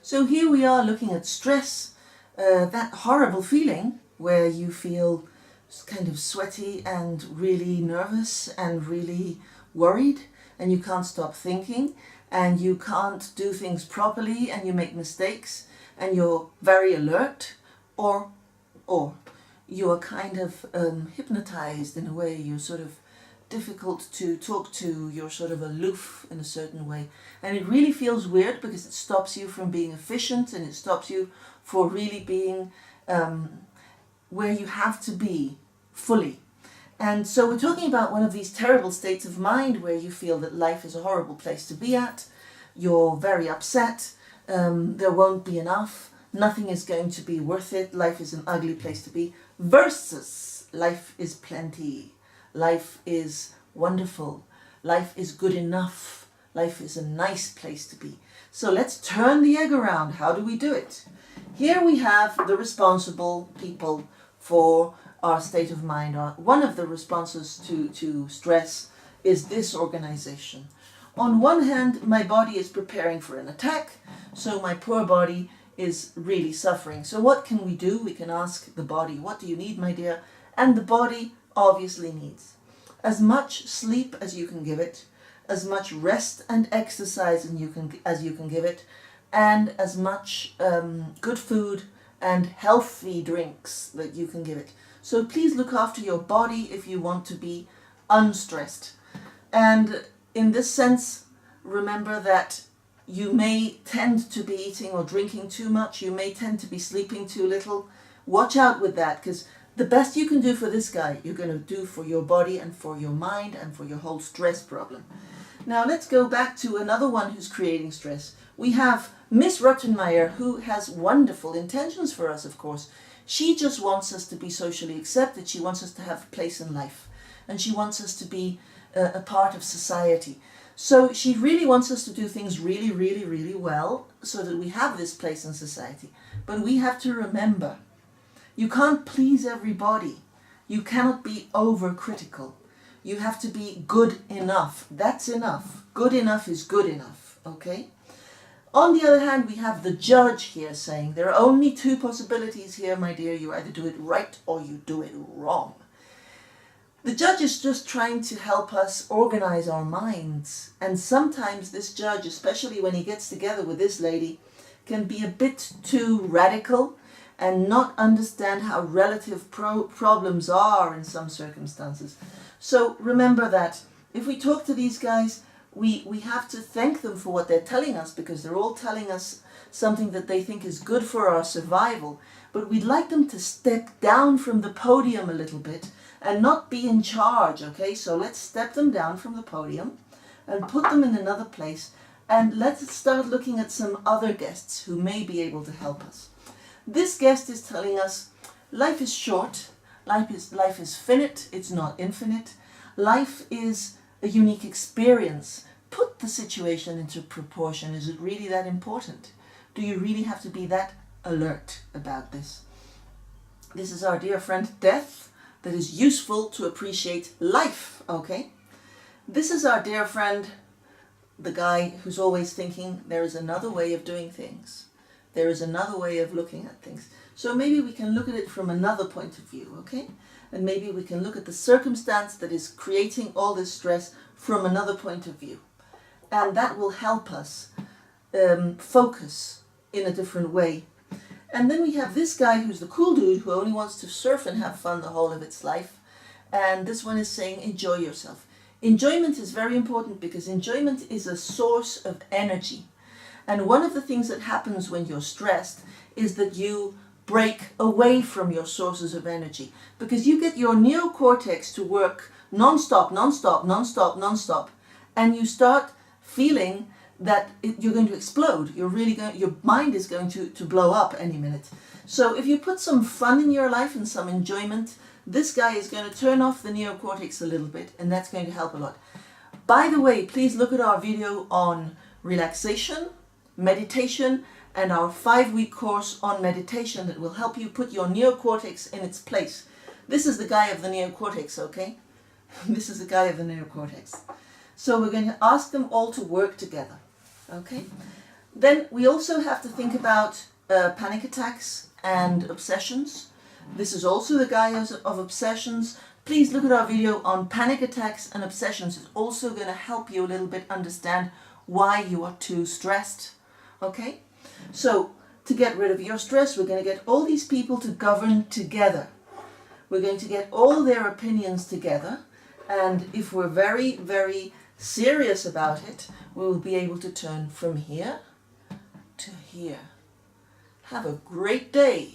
So here we are looking at stress, that horrible feeling where you feel kind of sweaty and really nervous and really worried, and you can't stop thinking, and you can't do things properly, and you make mistakes, and you're very alert, or you are kind of hypnotized in a way. You're sort of difficult to talk to, you're sort of aloof in a certain way, and it really feels weird because it stops you from being efficient, and it stops you for really being where you have to be fully. And so we're talking about one of these terrible states of mind where you feel that life is a horrible place to be at, you're very upset, there won't be enough, nothing is going to be worth it, life is an ugly place to be, versus life is plenty, life is wonderful, life is good enough, life is a nice place to be. So let's turn the egg around. How do we do it? Here we have the responsible people for our state of mind. One of the responses to stress is this organization. On one hand, my body is preparing for an attack, so my poor body is really suffering. So what can we do? We can ask the body, what do you need, my dear? And the body obviously needs as much sleep as you can give it, as much rest and exercise as you can give it, and as much good food and healthy drinks that you can give it. So please look after your body if you want to be unstressed. And in this sense, remember that you may tend to be eating or drinking too much. You may tend to be sleeping too little. Watch out with that, because the best you can do for this guy, you're going to do for your body and for your mind and for your whole stress problem. Now let's go back to another one who's creating stress. We have Miss Rottenmeier, who has wonderful intentions for us, of course. She just wants us to be socially accepted. She wants us to have a place in life. And she wants us to be a part of society. So she really wants us to do things really, really, really well so that we have this place in society. But we have to remember, you can't please everybody. You cannot be overcritical. You have to be good enough. That's enough. Good enough is good enough, okay? On the other hand, we have the judge here saying, there are only two possibilities here, my dear. You either do it right or you do it wrong. The judge is just trying to help us organize our minds. And sometimes this judge, especially when he gets together with this lady, can be a bit too radical and not understand how relative problems are in some circumstances. So remember that if we talk to these guys, we have to thank them for what they're telling us, because they're all telling us something that they think is good for our survival. But we'd like them to step down from the podium a little bit and not be in charge, okay? So let's step them down from the podium and put them in another place, and let's start looking at some other guests who may be able to help us. This guest is telling us life is short, life is finite, it's not infinite. Life is a unique experience. Put the situation into proportion. Is it really that important? Do you really have to be that alert about this? This is our dear friend Death, that is useful to appreciate life, okay? This is our dear friend, the guy who's always thinking there is another way of doing things. There is another way of looking at things. So maybe we can look at it from another point of view, okay? And maybe we can look at the circumstance that is creating all this stress from another point of view. And that will help us focus in a different way. And then we have this guy who's the cool dude who only wants to surf and have fun the whole of its life. And this one is saying, enjoy yourself. Enjoyment is very important because enjoyment is a source of energy. And one of the things that happens when you're stressed is that you break away from your sources of energy, because you get your neocortex to work non-stop, non-stop, non-stop, non-stop, and you start feeling that you're going to explode. Your mind is going to blow up any minute. So if you put some fun in your life and some enjoyment, this guy is going to turn off the neocortex a little bit, and that's going to help a lot. By the way, please look at our video on relaxation, meditation, and our 5-week course on meditation that will help you put your neocortex in its place. This is the guy of the neocortex, okay? This is the guy of the neocortex. So we're going to ask them all to work together, okay? Then we also have to think about panic attacks and obsessions. This is also the guy of obsessions. Please look at our video on panic attacks and obsessions. It's also going to help you a little bit understand why you are too stressed. Okay? So, to get rid of your stress, we're going to get all these people to govern together. We're going to get all their opinions together. And if we're very, very serious about it, we will be able to turn from here to here. Have a great day.